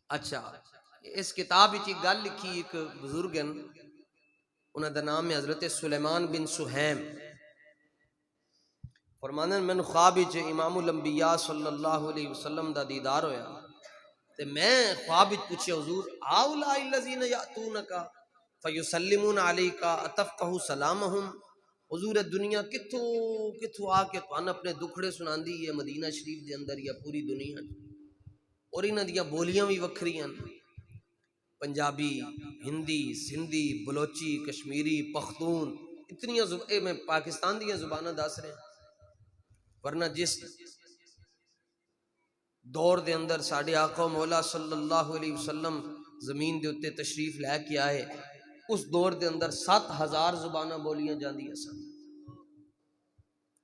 اچھا اس کتاب وچ ایک گل لکھی ایک بزرگ ہیں، انہاں دا نام ہے حضرت سلیمان بن سہیم. فرمانے میں خواب وچ امام الانبیاء صلی اللہ علیہ وسلم دا دیدار ہویا تے میں خواب وچ پوچھے حضور ہؤلاء الذین یاتونک فیسلمون علیک اتفقہ سلامہم. حضور دنیا کتھوں آ کے تھانوں اپنے دکھڑے سناندی ہے مدینہ شریف دے اندر یا پوری دنیا، اور انہاں دیاں بولیاں بھی وکھریاں، پنجابی، ہندی، سندھی، بلوچی، کشمیری، پختون، اتنیاں میں پاکستان دیاں زباناں دس رہے ہیں. ورنہ جس دور دے اندر ساڈے آقا مولا صلی اللہ علیہ وسلم زمین دے اتے تشریف لے کے آئے، اس دور دے اندر 7000 زباناں بولیاں جاندیاں سن.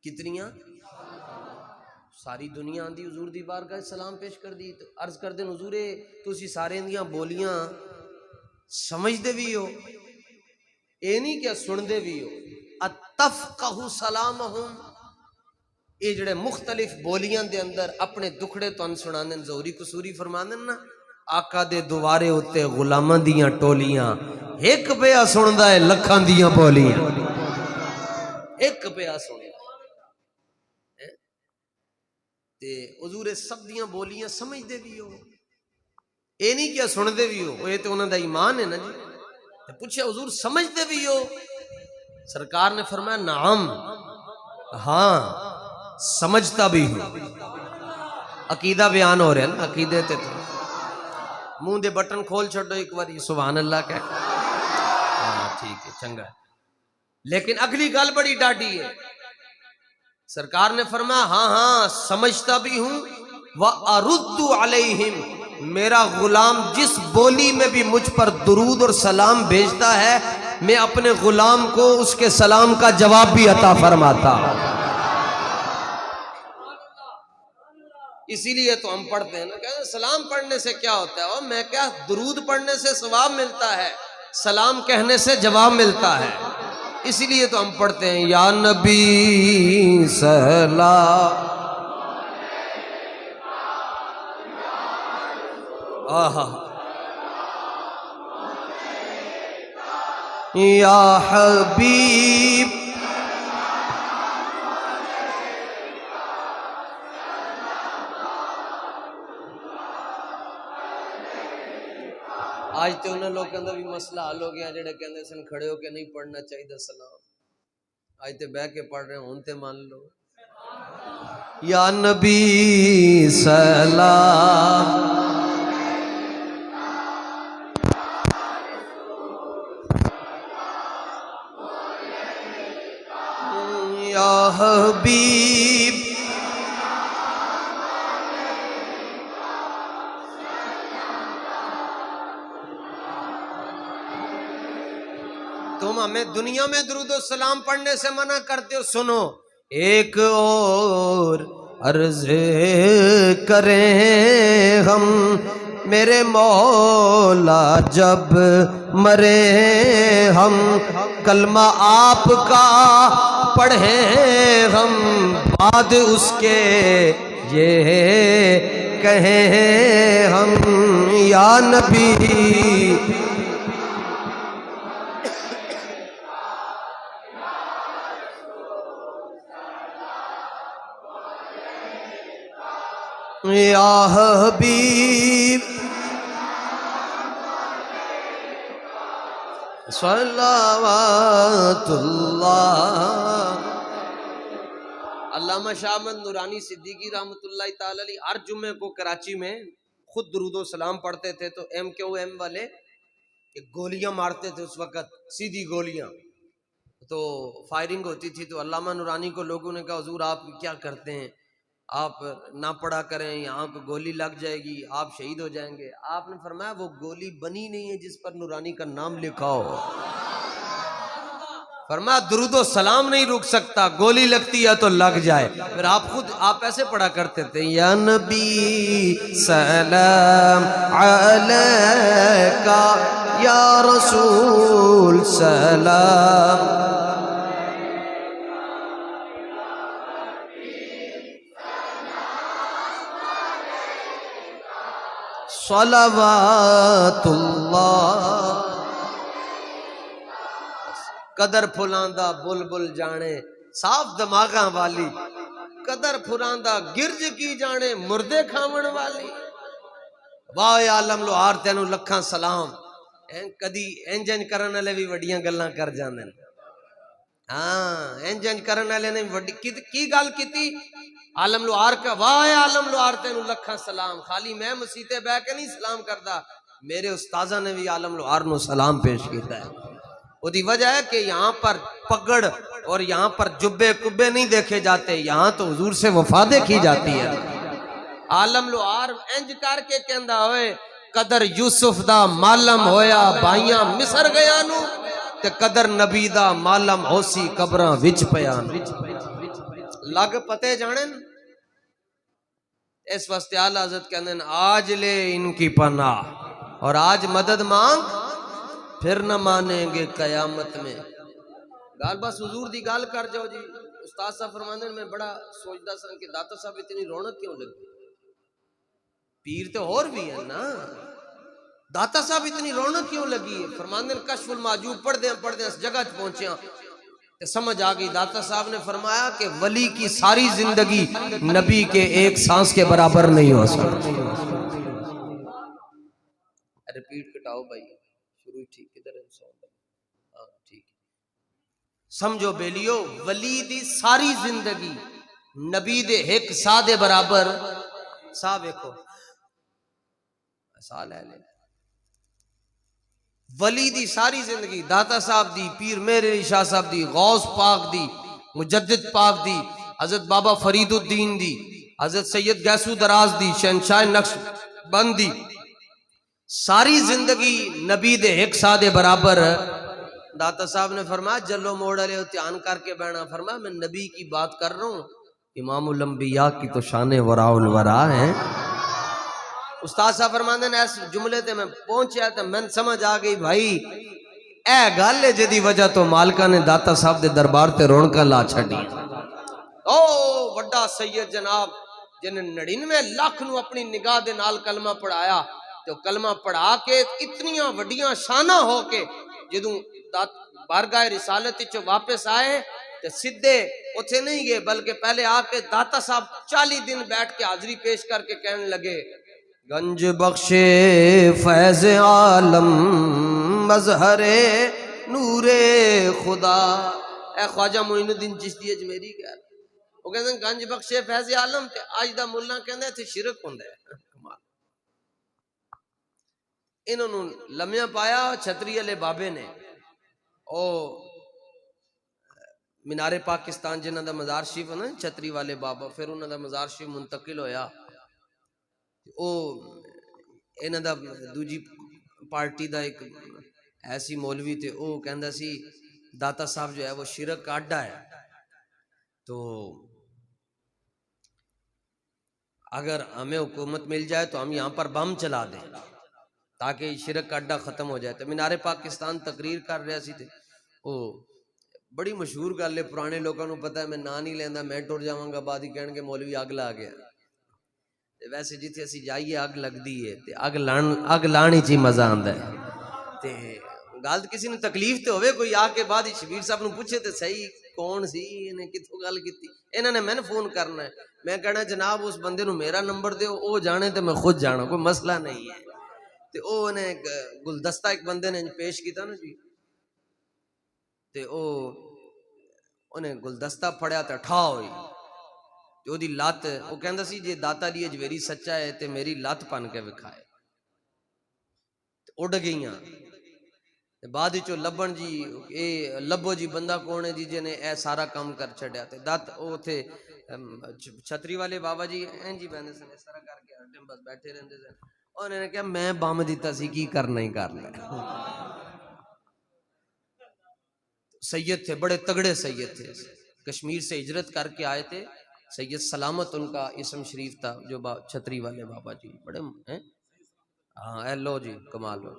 کتنیاں؟ ساری دنیا آندی حضور دی بارگاہ سلام پیش کر دی. تو عرض کر دیں حضور تسی سارے دیاں بولیاں سمجھ دے بھی ہو، اے نہیں کہ سن دے بھی ہو. اتفقہ سلامہم، یہ جڑے مختلف بولیاں دے اندر اپنے دکھڑے تو ان سنانے زہری قصوری فرمانے نا آقا دے دوارے ہوتے غلاماں دیاں ٹولیاں، ایک پیا سندا ہے لکھاں دیاں بولیاں، ایک پیا سندا تے حضور سب دیاں بولیاں سمجھ دے بھی ہو، اے نہیں کیا سن دے بھی ہو. یہ تو انہاں دا ایمان ہے نا جی. پوچھے حضور سمجھ دے بھی ہو؟ سرکار نے فرمایا نعم، ہاں سمجھتا بھی ہوں. عقیدہ بیان ہو رہا ہے نا، عقیدے تے تو منہ دے بٹن کھول چھڑو ایک بار سبحان اللہ کہہ. ہاں ٹھیک ہے چنگا ہے. لیکن اگلی گل بڑی ڈاڈی ہے. سرکار نے فرمایا ہاں ہاں سمجھتا بھی ہوں. وَأَرُدُّ عَلَيْهِمْ، میرا غلام جس بولی میں بھی مجھ پر درود اور سلام بھیجتا ہے میں اپنے غلام کو اس کے سلام کا جواب بھی عطا فرماتا. اسی لیے تو ہم پڑھتے ہیں نا، کہتے ہیں سلام پڑھنے سے کیا ہوتا ہے؟ اور میں کیا درود پڑھنے سے ثواب ملتا ہے، سلام کہنے سے جواب ملتا ہے. اسی لیے تو ہم پڑھتے ہیں یا نبی سلام، آہا یا حبیب. آج تو انہوں لوگ کہندے بھی مسئلہ حل ہو گیا جڑے کہندے سن کھڑے ہو کے نہیں پڑھنا چاہیے سلام، آج تے بہ کے پڑھ رہے ہیں ہون تے مان لو. یا نبی سلام، یا حبیب. تم ہمیں دنیا میں درود و سلام پڑھنے سے منع کرتے ہو. سنو ایک اور عرض کریں ہم میرے مولا جب مرے ہم کلمہ آپ کا پڑھیں ہم بعد اس کے یہ کہیں ہم یا نبی یا حبیب صلوات اللہ. علامہ شاہ احمد نورانی صدیقی رحمۃ اللہ تعالی علیہ ہر جمعے کو کراچی میں خود درود و سلام پڑھتے تھے. تو MKOM والے گولیاں مارتے تھے اس وقت، سیدھی گولیاں، تو فائرنگ ہوتی تھی. تو علامہ نورانی کو لوگوں نے کہا حضور آپ کیا کرتے ہیں، آپ نہ پڑھا کریں، یہاں پہ گولی لگ جائے گی، آپ شہید ہو جائیں گے. آپ نے فرمایا وہ گولی بنی نہیں ہے جس پر نورانی کا نام لکھا ہو. فرمایا درود و سلام نہیں رک سکتا، گولی لگتی ہے تو لگ جائے. پھر آپ ایسے پڑھا کرتے تھے یا نبی سلام علیکہ یا رسول سلام. صلوات اللہ. قدر پھلاندہ بلبل جانے صاف دماغاں والی، قدر پھلاندہ گرج کی جانے مردے کھاون والی. واہ عالم لوہار تینوں لکھاں سلام. کدی انجن کرن والے بھی وڈیاں گلاں کر جاندے نے. ہاں انجن کرن والے نے وڈی کی گل کیتی عالم لوہار کا. واہ عالم لوہار تینوں لکھاں سلام. خالی میں مسیتے بہ کے نہیں سلام کردا، میرے استاذہ نے بھی عالم لوہار نو سلام پیش کیتا ہے. وہ دی وجہ ہے کہ یہاں پر پگڑ اور یہاں پر جبے کبے نہیں دیکھے جاتے، یہاں تو حضور سے وفا دیکھی جاتی ہے. عالم لوہار انج کر کے کہندا ہوئے قدر یوسف دا مالم ہویا بھائیاں مصر گیا نو تے قدر نبی دا مالم ہوسی قبراں وچ پیان. لگ پتے جانن اس واسطے اعلی حضرت کہندے ہیں آج لے ان کی پناہ اور آج مدد مانگ پھر نہ مانیں گے قیامت میں. گال بس حضور دی گال کر جاؤ جی. استاد صاحب فرماندے ہیں میں بڑا سوچدا سا کہ داتا صاحب اتنی رونق کیوں لگی. پیر تو اور بھی ہے نا، داتا صاحب اتنی رونق کیوں لگی ہے. فرماندے ہیں کشف المعجوب پڑھدے اس جگہ پہنچیا تے سمجھ آ گئی. داتا صاحب نے فرمایا کہ ولی کی ساری زندگی نبی کے ایک سانس کے برابر نہیں ہو سکتی. ریپیٹ کٹاؤ بھائی، شروع ٹھیک کدھر ہے ہاں ٹھیک. سمجھو بیلیو ولی دی ساری زندگی نبی دے ایک سا دے برابر. سا ویکھو سا لے لے. ولی دی ساری زندگی داتا صاحب دی، پیر مہر علی شاہ صاحب دی، غوث پاک دی، مجدد پاک دی، حضرت بابا فرید الدین دی، حضرت سید گیسو دراز دی، شہنشاہ نقش بند دی، ساری زندگی نبی دے ایک سا دے برابر. داتا صاحب نے فرمایا جلو موڑ لے دھیان کر کے بینا. فرمایا میں نبی کی بات کر رہا ہوں، امام الانبیاء کی تو شان وراء الورا ہے. استاد صاحب فرماندے نے اس جملے تے میں پہنچیا تے میں سمجھ آ گئی بھائی اے گل ہے جدی وجہ تو مالکہ نے داتا صاحب دے دربار تے رونقاں لا چھڈی. او وڈا سید جناب جن 99 لاکھ نو اپنی نگاہ دے نال کلمہ پڑھایا، تو کلمہ پڑھا کے اتنیاں وڈیاں شاناں ہو کے جدوں بارگاہ رسالت وچ واپس آئے تے سدھے اتھے نہیں گئے بلکہ پہلے آ کے داتا صاحب 40 دن بیٹھ کے حاضری پیش کر کے کہنے لگے گنج بخش فیض عالم مظہر نور خدا. اے خواجہ معین الدین چشتی اجمیری کہہ رہا. وہ کہتے ہیں گنج بخش فیض عالم تے آج دا ملا کہندے تھے شرک ہوندا ہے. انہوں نے لمیاں پایا چھتری والے بابے نے او مینار پاکستان جنہاں دا مزار شریف ہے نا چھتری والے بابا، پھر انہاں دا مزار شریف منتقل ہویا. او انہاں دا دوجی پارٹی دا ایک ایسی مولوی تھے وہ کہندا سی داتا صاحب جو ہے وہ شرک کا اڈا ہے، تو اگر ہمیں حکومت مل جائے تو ہم یہاں پر بم چلا دیں تاکہ شرک کا اڈا ختم ہو جائے۔ تو مینار پاکستان تقریر کر رہا سی تے وہ بڑی مشہور گل ہے، پرانے لوگوں کو پتہ ہے، میں نا نہیں لینا، میں ٹر جاواں گا، بعد ہی کہن گے مولوی اگ لا گیا۔ ویسے جتھے اسی جائیے اگ لگدی ہے تے اگ لانی چ مزہ آندا ہے۔ تے گل کسی نے تکلیف تے ہوئے کوئی آ کے بعد شبیر صاحب نو پوچھے تے صحیح کون سی انہیں کتوں گل کیتی، انہوں نے میں نے فون کرنا ہے، میں کہنا جناب اس بندے نو میرا نمبر دیو، او جانے تے میں خود جانا، کوئی مسئلہ نہیں ہے۔ تے او انہیں گلدستہ ایک بندے نے پیش کیتا نا جی، تے او انہیں گلدستہ پھڑیا تے ٹھا ہوئی تے او دی لات، او کہندا سی جے داتا علی اجویری سچا ہے تے میری لات پن کے وکھائے، اڑ گئیاں۔ بعد چو لبن جی اے لبو جی بندہ کون ہے جی جنے اے سارا کام کر چھڑیا تے دت او تھے چھتری والے بابا جی این جی بندے سن اس طرح کر کے ہر ٹائم بس بیٹھے رہندے سن، انہوں نے کہا میں بم دیتا سی کی کرنا ہی کر لے۔ سید تھے بڑے تگڑے سید تھے، کشمیر سے ہجرت کر کے آئے تھے، سید سلامت ان کا اسم شریف تھا، جو چھتری والے بابا جی بڑے ہیں۔ ہاں اے لو جی کمال ہو،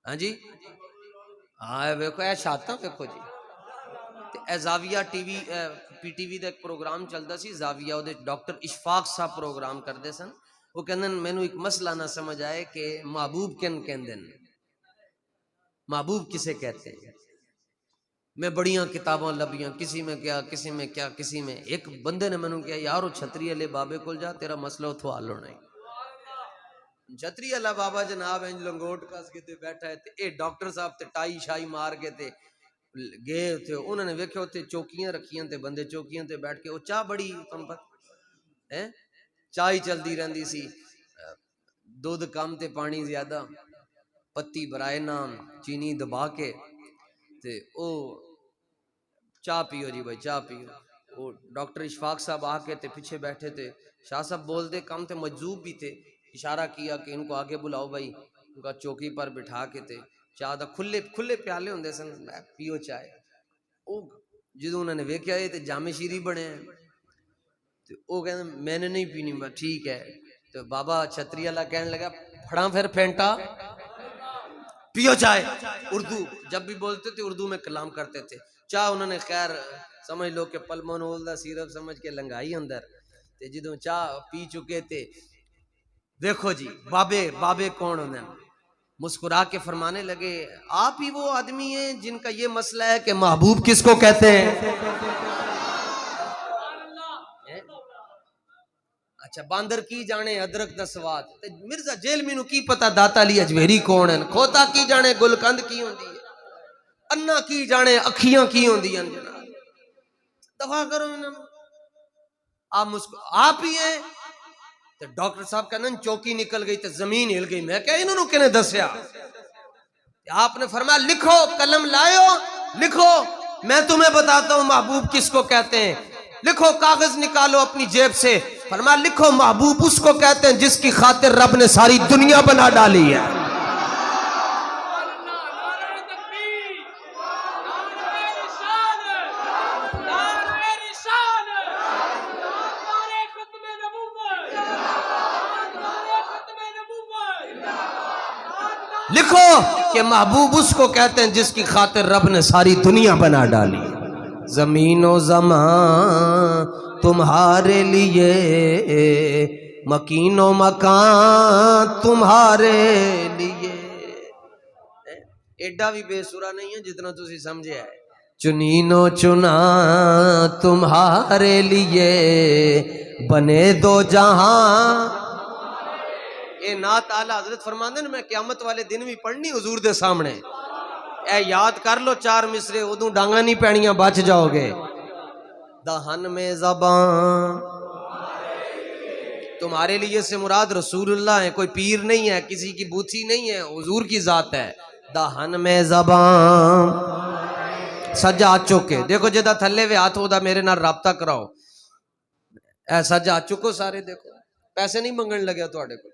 ہاں جی ہاں ویکھو اے شاتاں ویکھو جی۔ تے اے زاویہ T V P T V دا ایک پروگرام چلدا سی زاویہ، او دے ڈاکٹر اشفاق صاحب پروگرام کردے سن، وہ کہندن مینوں ایک مسئلہ نہ سمجھ آئے کہ محبوب کن کہندن، محبوب کسے کہتے ہیں؟ میں بڑیاں کتاباں لبیاں، کسی میں کیا کسی میں کیا کسی میں، ایک بندے نے مینوں کہا یار وہ چھتری والے بابے کول جا تیرا مسئلہ اتھوں حل ہونا ہے۔ چھتری والا بابا جناب انج لنگوٹ کس کے تے بیٹھا ہے تے اے ڈاکٹر صاحب تے ٹائی شائی مار کے تے گئے تے انہوں نے ویکھیا تے چوکیاں رکھیاں تے بندے چوکیاں تے بیٹھ کے او چاہ بڑی تم پتہ ہے چائے چلدی رہندی سی، دودھ کم تے پانی زیادہ، پتی برائے نام چینی دبا کے تے او چاہ پیو جی بھائی چاہ پیو۔ وہ ڈاکٹر اشفاق صاحب آ کے تے پیچھے بیٹھے تھے، شاہ صاحب بول دے کم تے مجذوب بھی تھے، اشارہ کیا کہ ان کو آگے بلاؤ بھائی، ان کا چوکی پر بٹھا کے تے چاہ دا کھلے پیالے ہوندے سن، پیو چائے۔ او جدوں انہوں نے ویکھیا تے جامع شیری بنے ہیں تے او کہندے میں نے نہیں پینی، میں ٹھیک ہے۔ تو بابا چھتری والا کہنے لگا پھڑاں پھر پھینٹا پیو چائے، اردو جب بھی بولتے تھے اردو میں کلام کرتے تھے۔ چاہ انہوں نے خیر سمجھ لو کہ پلمونول دا سیرپ سمجھ کے لنگائی اندر تے جدوں چاہ پی چکے تھے، دیکھو جی بابے کون ہوندے، مسکرا کے فرمانے لگے آپ ہی وہ آدمی ہیں جن کا یہ مسئلہ ہے کہ محبوب کس کو کہتے ہیں؟ اچھا باندر کی جانے ادرک دا سواد، مرزا جیلمی نو کی پتا داتا علی اجویری کون ہیں، کھوتا کی جانے گلکند کی ہوندی ہے، انا کی جانے اکھیاں کی ہوندی ہیں، جناب دفع کرو آپ ہی ہیں۔ تو ڈاکٹر صاحب کہنا چوکی نکل گئی تو زمین ہل گئی، میں کہا انہوں نے کنے دسیا؟ آپ نے فرمایا لکھو، قلم لائیو لکھو، میں تمہیں بتاتا ہوں محبوب کس کو کہتے ہیں، لکھو کاغذ نکالو اپنی جیب سے، فرمایا لکھو محبوب اس کو کہتے ہیں جس کی خاطر رب نے ساری دنیا بنا ڈالی ہے۔ لکھو کہ محبوب اس کو کہتے ہیں جس کی خاطر رب نے ساری دنیا بنا ڈالی، زمین و زمان تمہارے لیے، مکین و مکان تمہارے لیے، ایڈا بھی بے سورا نہیں ہے جتنا تسی سمجھے ہے، چنین و چنا تمہارے لیے بنے دو جہاں۔ اے نعت اعلیٰ حضرت فرماندے میں قیامت والے دن بھی پڑھنی حضور دے سامنے، اے یاد کر لو چار مصرے، ادوں ڈانگاں نہیں پینیاں بچ جاؤ گے۔ دہن میں زبان تمہارے لیے سے مراد رسول اللہ ہے، کوئی پیر نہیں ہے، کسی کی بوتھی نہیں ہے، حضور کی ذات ہے۔ دہن میں زبان سجا ہاتھ چوکے، دیکھو جدہ تھلے وے ہاتھ ہو دا میرے نال رابطہ کراؤ، اے سجا ہاتھ چکو سارے، دیکھو پیسے نہیں منگن لگیا تو آڑے کو،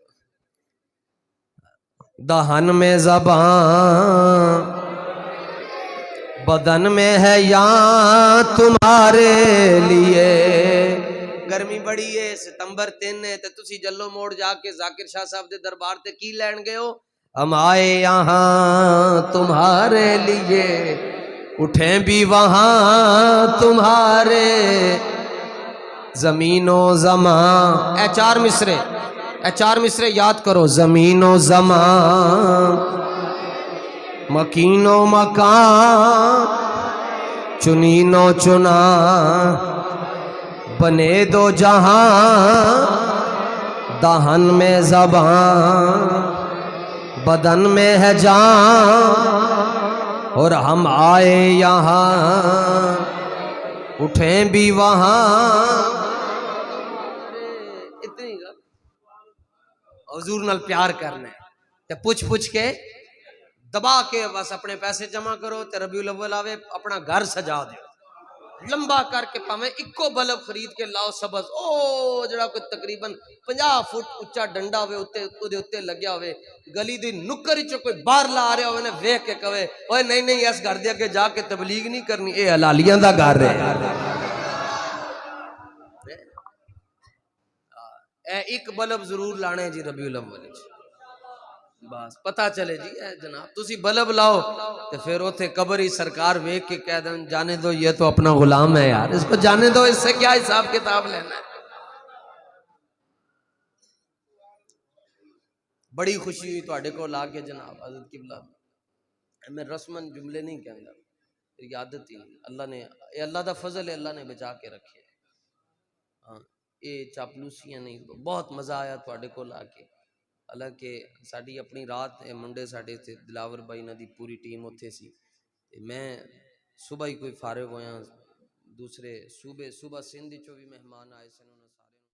دہن میں زبان بدن میں ہے یہاں تمہارے لیے. گرمی بڑی ہے, ستمبر 3 ہے تے تسی جلو موڑ جا کے ذاکر شاہ صاحب دے دربار تے کی لین گئے ہو؟ ہم آئے یہاں تمہارے لیے, اٹھیں بھی وہاں تمہارے. زمین و زمان, اے چار مصرے یاد کرو. زمین و زمان, مکین و مکان, چنین و چنا, بنے دو جہاں. دہن میں زبان بدن میں ہے جان, اور ہم آئے یہاں اٹھیں بھی وہاں. اتنی گا حضور نال پیار کرنا ہے تے پوچھ کے دبا کے بس اپنے پیسے جمع کرو تے ربیع الاول آوے اپنا گھر سجا دیو لمبا کر کے, پاویں اکو بلب خرید کے لاؤ سبز, او جڑا کوئی تقریباً 50 فٹ اچا ڈنڈا ہوئے اتے اتے لگیا ہوئے, گلی دی نکر چ کوئی باہر لا رہا ہوئے نا ویکھ کے کہے اوے نہیں اس گھر دے اگے جا کے تبلیغ نہیں کرنی, اے حلالیاں دا گھر ہے. اے ایک بلب ضرور لانے جی ربیع الاول, بس پتہ چلے جی اے جناب تسی بلب لاؤ تو پھر اوتھے قبر ہی سرکار ویکھ کے کہہ دیں جانے دو یہ تو اپنا غلام ہے یار, اس کو جانے دو, اس سے کیا حساب کتاب لینا ہے. بڑی خوشی ہوئی تواڈے کول آ کے جناب حضرت قبلہ. میں رسمن جملے نہیں کہندا, میری عادت ہی نہیں, اللہ نے اے اللہ دا فضل ہے, اللہ نے بچا کے رکھے. ہاں اے چاپلوسیاں نہیں, بہت مزہ آیا تواڈے کول آ کے. حالانکہ ساڈی اپنی رات منڈے ساڈے تھے, دلاور بھائی انہاں دی پوری ٹیم اتھے سی, میں صبح ہی کوئی فارغ ہویا, دوسرے صوبے صبح سندھ چوں بھی مہمان آئے سن.